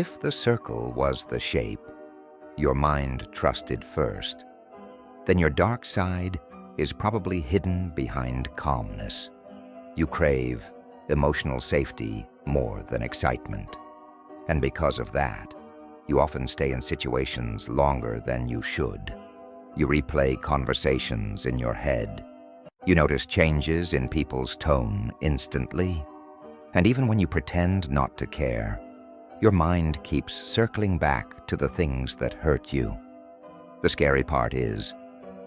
If the circle was the shape your mind trusted first, then your dark side is probably hidden behind calmness. You crave emotional safety more than excitement. And because of that, you often stay in situations longer than you should. You replay conversations in your head. You notice changes in people's tone instantly. And even when you pretend not to care, your mind keeps circling back to the things that hurt you. The scary part is,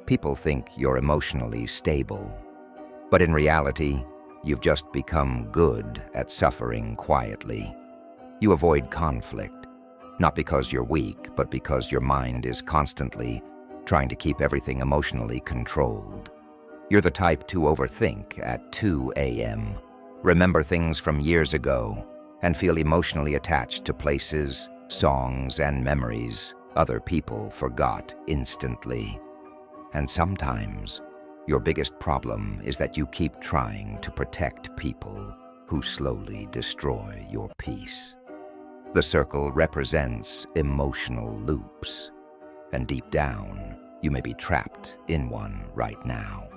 people think you're emotionally stable. But in reality, you've just become good at suffering quietly. You avoid conflict, not because you're weak, but because your mind is constantly trying to keep everything emotionally controlled. You're the type to overthink at 2 a.m., remember things from years ago, and feel emotionally attached to places, songs, and memories other people forgot instantly. And sometimes, your biggest problem is that you keep trying to protect people who slowly destroy your peace. The circle represents emotional loops, and deep down, you may be trapped in one right now.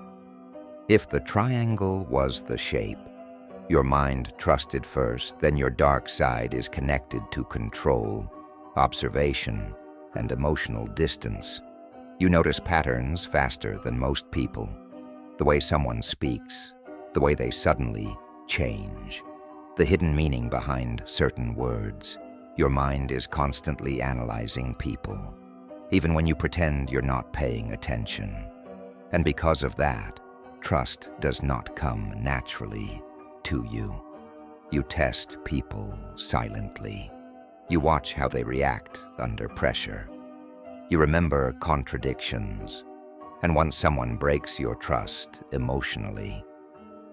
If the triangle was the shape your mind trusted first, then your dark side is connected to control, observation, and emotional distance. You notice patterns faster than most people. The way someone speaks, the way they suddenly change, the hidden meaning behind certain words. Your mind is constantly analyzing people, even when you pretend you're not paying attention. And because of that, trust does not come naturally to you. You test people silently. You watch how they react under pressure. You remember contradictions. And once someone breaks your trust emotionally,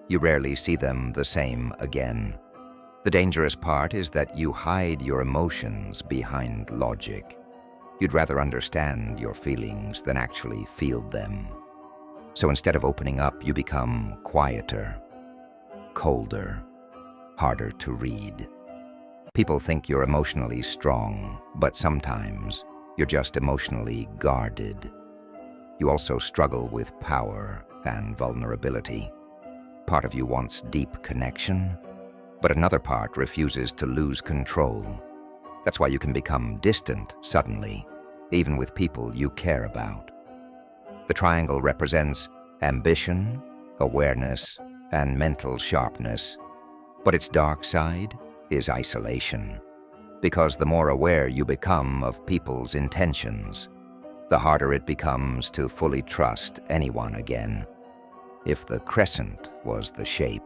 you rarely see them the same again. The dangerous part is that you hide your emotions behind logic. You'd rather understand your feelings than actually feel them. So instead of opening up, you become quieter, colder, harder to read. People think you're emotionally strong, but sometimes you're just emotionally guarded. You also struggle with power and vulnerability. Part of you wants deep connection, but another part refuses to lose control. That's why you can become distant suddenly, even with people you care about. The triangle represents ambition, awareness, and mental sharpness, but its dark side is isolation. Because the more aware you become of people's intentions, the harder it becomes to fully trust anyone again. If the crescent was the shape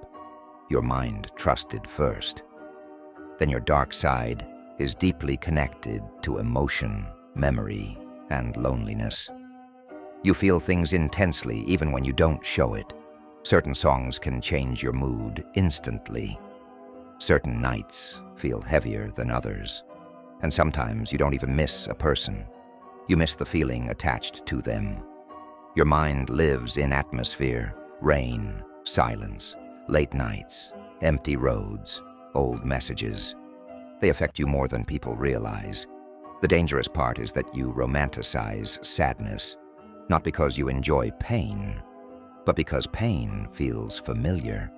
your mind trusted first, then your dark side is deeply connected to emotion, memory, and loneliness. You feel things intensely even when you don't show it. Certain songs can change your mood instantly. Certain nights feel heavier than others. And sometimes you don't even miss a person. You miss the feeling attached to them. Your mind lives in atmosphere, rain, silence, late nights, empty roads, old messages. They affect you more than people realize. The dangerous part is that you romanticize sadness, not because you enjoy pain, but because pain feels familiar.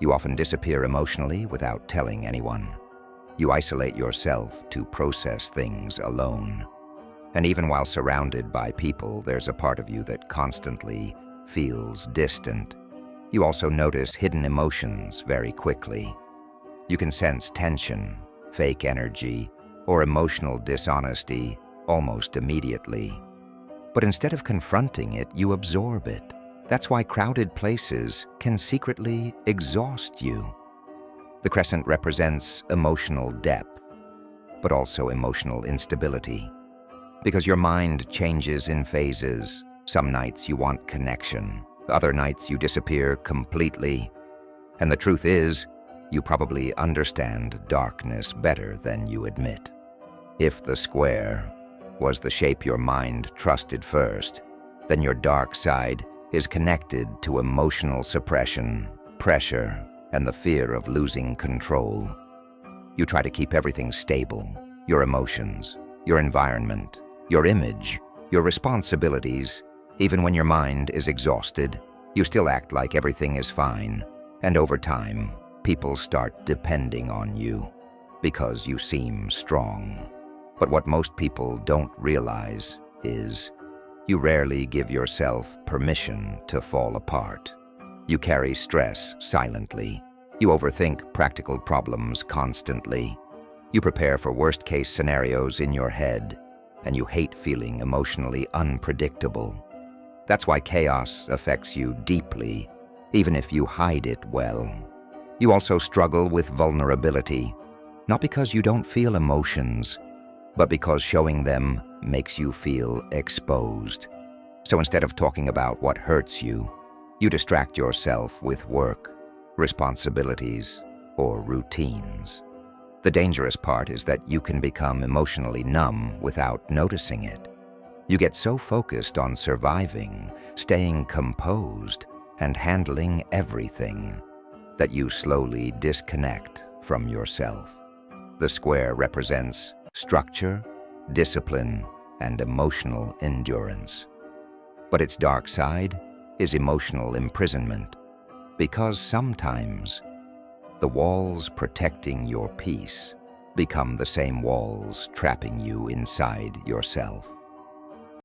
You often disappear emotionally without telling anyone. You isolate yourself to process things alone. And even while surrounded by people, there's a part of you that constantly feels distant. You also notice hidden emotions very quickly. You can sense tension, fake energy, or emotional dishonesty almost immediately. But instead of confronting it, you absorb it. That's why crowded places can secretly exhaust you. The crescent represents emotional depth, but also emotional instability. Because your mind changes in phases. Some nights you want connection, other nights you disappear completely. And the truth is, you probably understand darkness better than you admit. If the square was the shape your mind trusted first, then your dark side is connected to emotional suppression, pressure, and the fear of losing control. You try to keep everything stable, Your emotions, your environment, your image, your responsibilities. Even when your mind is exhausted, you still act like everything is fine. And over time, people start depending on you because you seem strong. But what most people don't realize is you rarely give yourself permission to fall apart. You carry stress silently. You overthink practical problems constantly. You prepare for worst-case scenarios in your head, and you hate feeling emotionally unpredictable. That's why chaos affects you deeply, even if you hide it well. You also struggle with vulnerability, not because you don't feel emotions, but because showing them makes you feel exposed. So instead of talking about what hurts you, you distract yourself with work, responsibilities, or routines. The dangerous part is that you can become emotionally numb without noticing it. You get so focused on surviving, staying composed, and handling everything that you slowly disconnect from yourself. The square represents structure, discipline, and emotional endurance. But its dark side is emotional imprisonment, because sometimes the walls protecting your peace become the same walls trapping you inside yourself.